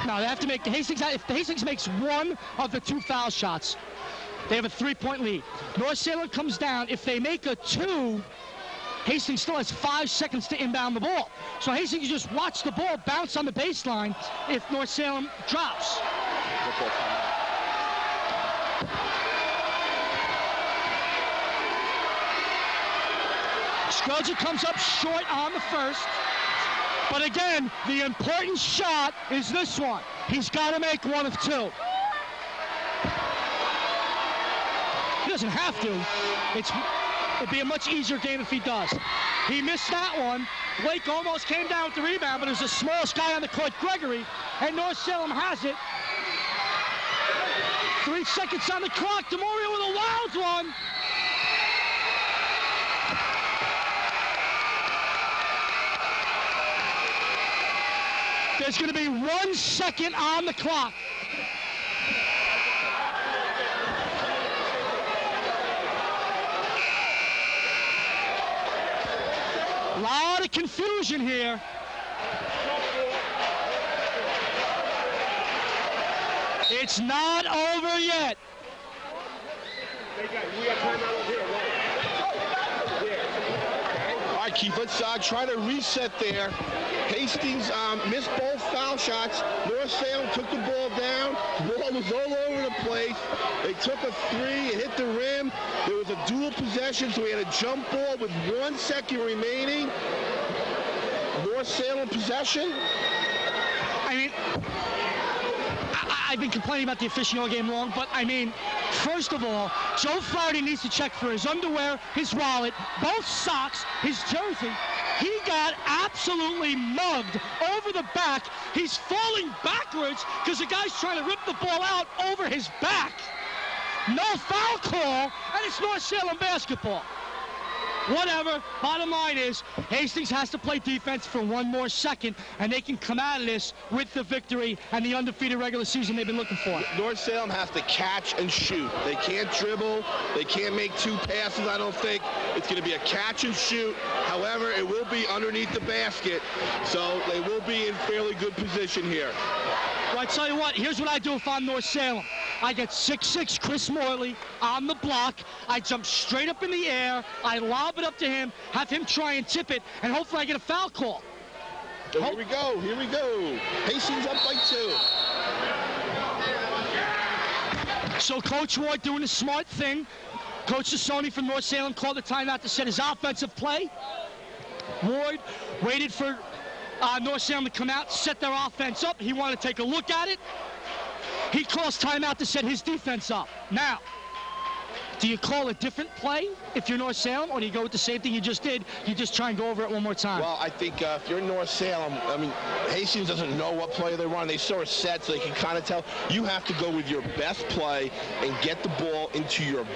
Now they have to make if Hastings makes 1 of the 2 foul shots, they have a 3-point lead. North Salem comes down. If they make a 2, Hastings still has 5 seconds to inbound the ball. So Hastings just watch the ball bounce on the baseline if North Salem drops. Scruggs comes up short on the first. But again, the important shot is this one. He's got to make one of two. He doesn't have to. It'd be a much easier game if he does. He missed that one. Blake almost came down with the rebound, but there's the smallest guy on the court, Gregory, and North Salem has it. 3 seconds on the clock. DeMario with a wild one. There's going to be 1 second on the clock. A lot of confusion here. It's not over yet. All right, Keith, let's try to reset there. Hastings missed both foul shots. North Salem took the ball down. The ball was all over the place. They took a three. It hit the rim. There was a dual possession, so we had a jump ball with 1 second remaining. North Salem possession. I mean, I've been complaining about the officiating all game long, but I mean, first of all, Joe Flaherty needs to check for his underwear, his wallet, both socks, his jersey. He got absolutely mugged over the back. He's falling backwards because the guy's trying to rip the ball out over his back. No foul call, and it's North Salem basketball. Whatever. Bottom line is, Hastings has to play defense for 1 more second, and they can come out of this with the victory and the undefeated regular season they've been looking for. North Salem has to catch and shoot. They can't dribble. They can't make 2 passes, I don't think. It's going to be a catch and shoot. However, it will be underneath the basket, so they will be in fairly good position here. Well, I tell you what, here's what I do if I'm North Salem. I get 6'6" Chris Morley on the block. I jump straight up in the air. I lob it up to him, have him try and tip it, and hopefully I get a foul call. So here we go. Here we go. Hastings up by 2. So Coach Ward doing the smart thing. Coach Sassoni from North Salem called the timeout to set his offensive play. Ward waited for North Salem to come out, set their offense up. He wanted to take a look at it. He calls timeout to set his defense up. Now, do you call a different play if you're North Salem, or do you go with the same thing you just did? You just try and go over it one more time? Well, I think if you're North Salem, I mean, Hastings doesn't know what play they run. They saw a set, so they can kind of tell. You have to go with your best play and get the ball into your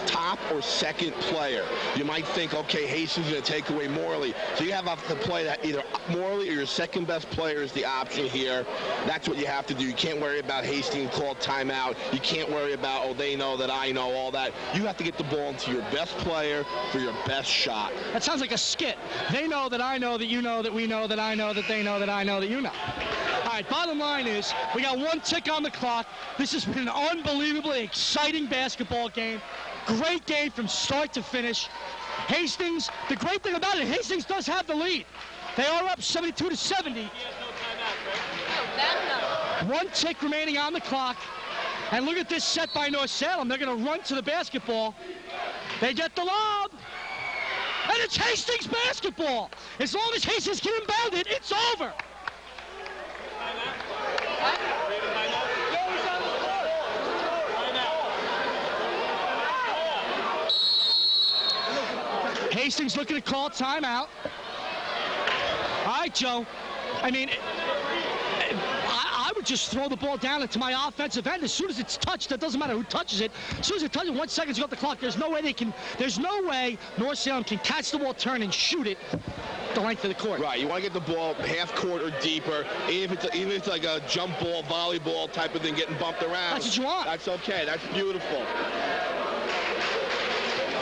top or second player. You might think, okay, Hastings is going to take away Morley. So you have to play that either Morley or your second best player is the option here. That's what you have to do. You can't worry about Hastings called timeout. You can't worry about, oh, they know that I know, all that. You have to get the ball into your best player for your best shot. That sounds like a skit. They know that I know that you know that we know that I know that they know that I know that you know. All right, bottom line is we got 1 tick on the clock. This has been an unbelievably exciting basketball game. Great game from start to finish. Hastings, the great thing about it, Hastings does have the lead. They are up 72-70. 1 tick remaining on the clock. And look at this set by North Salem. They're going to run to the basketball. They get the lob. And it's Hastings basketball. As long as Hastings can inbound it, it's over. Hastings looking to call timeout. All right, Joe. I mean, I would just throw the ball down into my offensive end. As soon as it's touched, it doesn't matter who touches it. As soon as it touches, 1 second's off the clock. There's no way North Salem can catch the ball, turn, and shoot it the length of the court. Right, you want to get the ball half court or deeper, even if it's like a jump ball, volleyball type of thing, getting bumped around. That's what you want. That's okay. That's beautiful.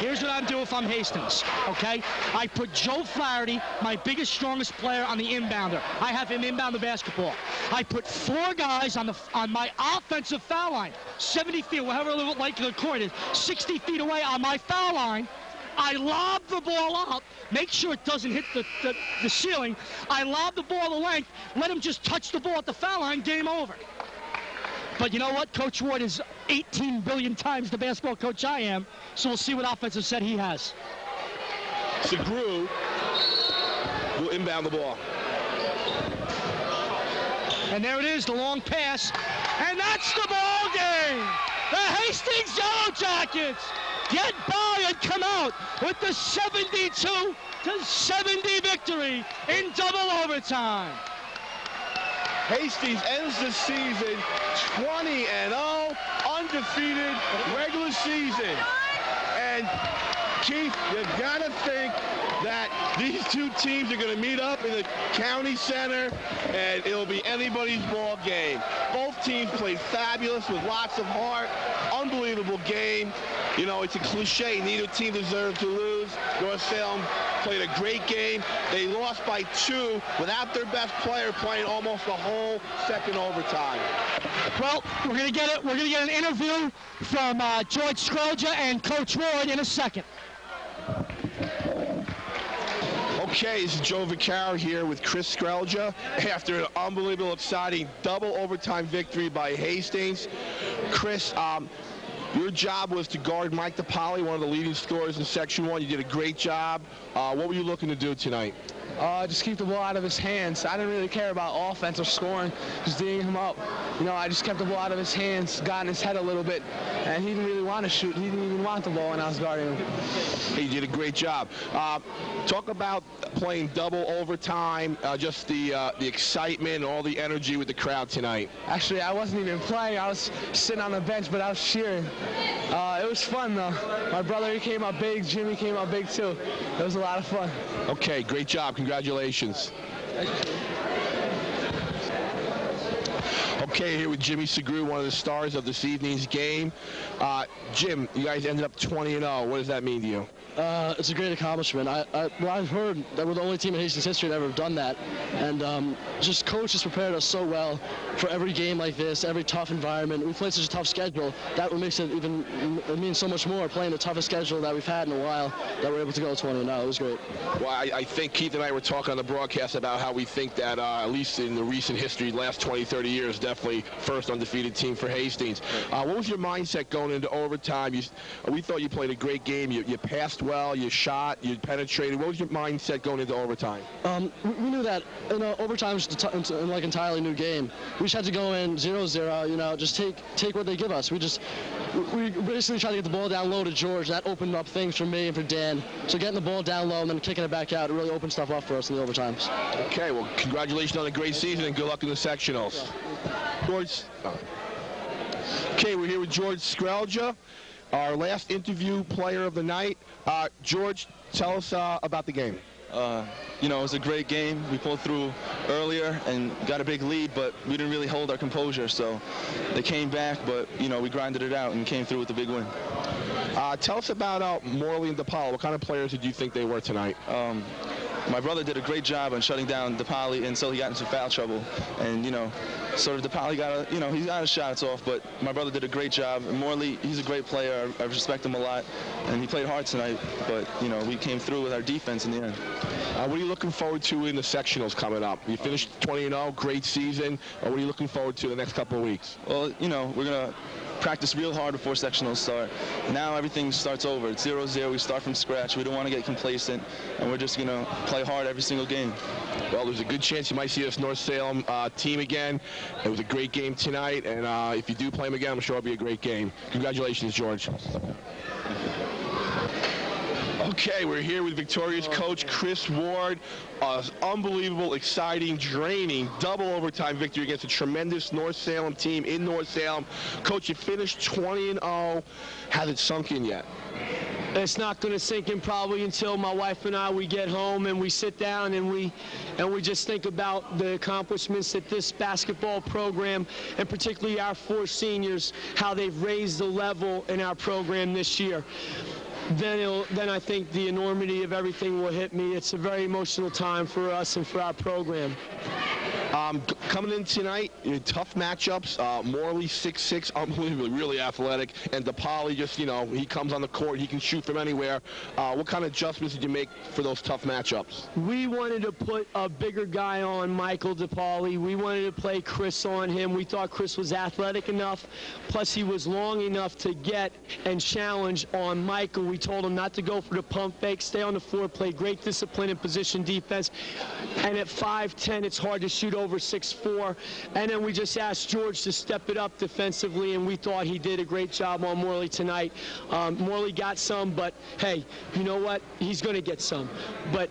Here's what I'm doing if I'm Hastings, okay? I put Joe Flaherty, my biggest, strongest player, on the inbounder. I have him inbound the basketball. I put 4 guys on my offensive foul line, 70 feet, whatever like the court is, 60 feet away on my foul line. I lob the ball up, make sure it doesn't hit the ceiling. I lob the ball the length, let him just touch the ball at the foul line, game over. But you know what? Coach Ward is 18 billion times the basketball coach I am, so we'll see what offensive set he has. Segru will inbound the ball. And there it is, the long pass. And that's the ball game. The Hastings Yellow Jackets get by and come out with the 72-70 victory in double overtime. Hastings ends the season 20-0, undefeated regular season. And Keith, you gotta think that these two teams are going to meet up in the county center, and it'll be anybody's ball game. Both teams played fabulous with lots of heart. Unbelievable game. You know, it's a cliche. Neither team deserved to lose. North Salem played a great game. They lost by 2 without their best player playing almost the whole second overtime. Well, we're going to get it. We're going to get an interview from George Scroggia and Coach Ward in a second. Okay, this is Joe Vaccaro here with Chris Scroggia after an unbelievable, exciting double overtime victory by Hastings. Chris, your job was to guard Mike DePaoli, one of the leading scorers in Section 1. You did a great job. What were you looking to do tonight? Just keep the ball out of his hands. I didn't really care about offense or scoring, just D'ing him up. You know, I just kept the ball out of his hands, got in his head a little bit, and he didn't really want to shoot. He didn't even want the ball when I was guarding him. Hey, you did a great job. Talk about playing double overtime, just the excitement and all the energy with the crowd tonight. Actually, I wasn't even playing. I was sitting on the bench, but I was cheering. It was fun, though. My brother, he came up big. Jimmy came up big, too. It was a lot of fun. Okay, great job. Congratulations. Okay, here with Jimmy Segru, one of the stars of this evening's game. Jim, you guys ended up 20-0. What does that mean to you? It's a great accomplishment. I've heard that we're the only team in Hastings history to ever have done that. And just coach has prepared us so well for every game like this, every tough environment. We played such a tough schedule. That makes it even, it means so much more playing the toughest schedule that we've had in a while, that we're able to go 20-0. It was great. Well, I think Keith and I were talking on the broadcast about how we think that, at least in the recent history, last 20, 30 years, definitely first undefeated team for Hastings. What was your mindset going into overtime? We thought you played a great game. You passed well, you shot, you penetrated. What was your mindset going into overtime? We knew that overtime is like entirely new game. We just had to go in 0-0, you know, just take what they give us. We basically tried to get the ball down low to George. That opened up things for me and for Dan. So getting the ball down low and then kicking it back out, it really opened stuff up for us in the overtimes. Okay, well, congratulations on a great season and good luck in the sectionals. George. Okay, we're here with George Scroggia, our last interview player of the night. George, tell us about the game. You know, it was a great game. We pulled through earlier and got a big lead, but we didn't really hold our composure. So they came back, but, you know, we grinded it out and came through with a big win. Tell us about Morley and DePaoli. What kind of players did you think they were tonight? My brother did a great job on shutting down DePaoli until he got into foul trouble. And, you know, sort of DePaoli got he got his shots off, but my brother did a great job. And Morley, he's a great player. I respect him a lot. And he played hard tonight, but, you know, we came through with our defense in the end. What are you looking forward to in the sectionals coming up? You finished 20-0, great season. What are you looking forward to the next couple of weeks? Well, you know, we're going to practice real hard before sectionals start. Now everything starts over. It's 0-0. We start from scratch. We don't want to get complacent, and we're just going to play hard every single game. Well, there's a good chance you might see this North Salem team again. It was a great game tonight, and if you do play them again, I'm sure it'll be a great game. Congratulations, George. Okay, we're here with Victoria's coach, Chris Ward. Unbelievable, exciting, draining, double overtime victory against a tremendous North Salem team in North Salem. Coach, you finished 20-0. Has it sunk in yet? It's not going to sink in probably until my wife and we get home and we sit down and we just think about the accomplishments that this basketball program, and particularly our 4 seniors, how they've raised the level in our program this year. Then I think the enormity of everything will hit me. It's a very emotional time for us and for our program. Coming in tonight, tough matchups. Morley 6'6", unbelievably, really athletic, and DePauli just, he comes on the court, he can shoot from anywhere. What kind of adjustments did you make for those tough matchups? We wanted to put a bigger guy on Michael DePauli. We wanted to play Chris on him. We thought Chris was athletic enough, plus he was long enough to get and challenge on Michael. We told him not to go for the pump fake, stay on the floor, play great discipline and position defense. And at 5'10", it's hard to shoot over 6'4". And then we just asked George to step it up defensively, and we thought he did a great job on Morley tonight. Morley got some, but hey, you know what? He's going to get some. But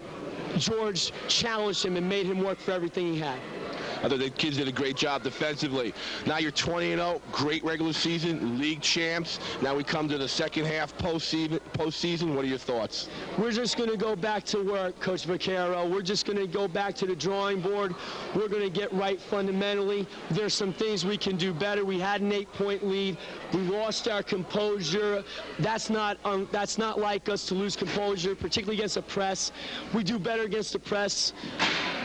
George challenged him and made him work for everything he had. I thought the kids did a great job defensively. Now you're 20-0, great regular season, league champs. Now we come to the second half postseason. What are your thoughts? We're just going to go back to work, Coach Vaccaro. We're just going to go back to the drawing board. We're going to get right fundamentally. There's some things we can do better. We had an 8-point lead. We lost our composure. That's not like us to lose composure, particularly against the press. We do better against the press.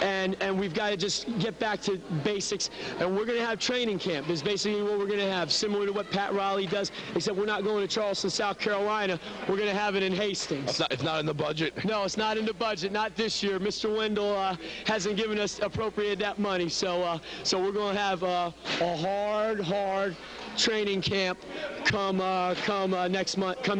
And we've got to just get back to basics. And we're going to have training camp is basically what we're going to have, similar to what Pat Riley does, except we're not going to Charleston, South Carolina. We're going to have it in Hastings. It's not in the budget? No, it's not in the budget, not this year. Mr. Wendell hasn't given us appropriated that money. So we're going to have a hard training camp come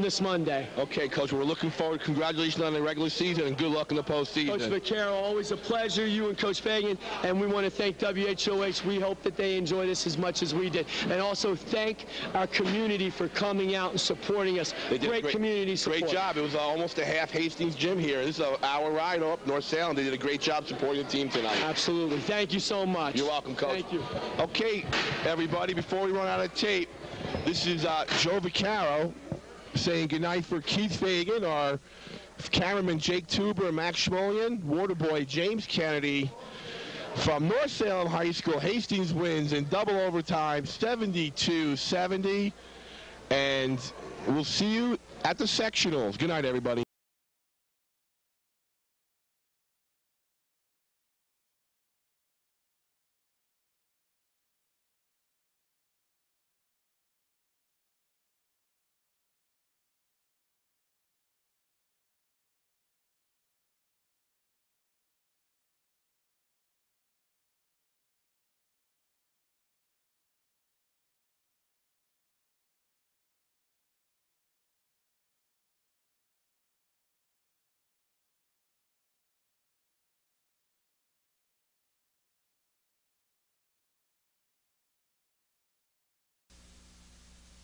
this Monday. Okay, Coach, we're looking forward. Congratulations on the regular season and good luck in the postseason. Coach Vaccaro, always a pleasure, you and Coach Fagan, and we want to thank WHOH. We hope that they enjoy this as much as we did. And also thank our community for coming out and supporting us. Great community support. Great job. It was almost a half Hastings gym here. This is an hour ride up North Salem. They did a great job supporting the team tonight. Absolutely. Thank you so much. You're welcome, Coach. Thank you. Okay, everybody, before we run out of tape, this is Joe Vaccaro saying goodnight for Keith Fagan, our cameraman Jake Tuber, Max Schmolian, water boy James Kennedy. From North Salem High School, Hastings wins in double overtime, 72-70. And we'll see you at the sectionals. Good night, everybody.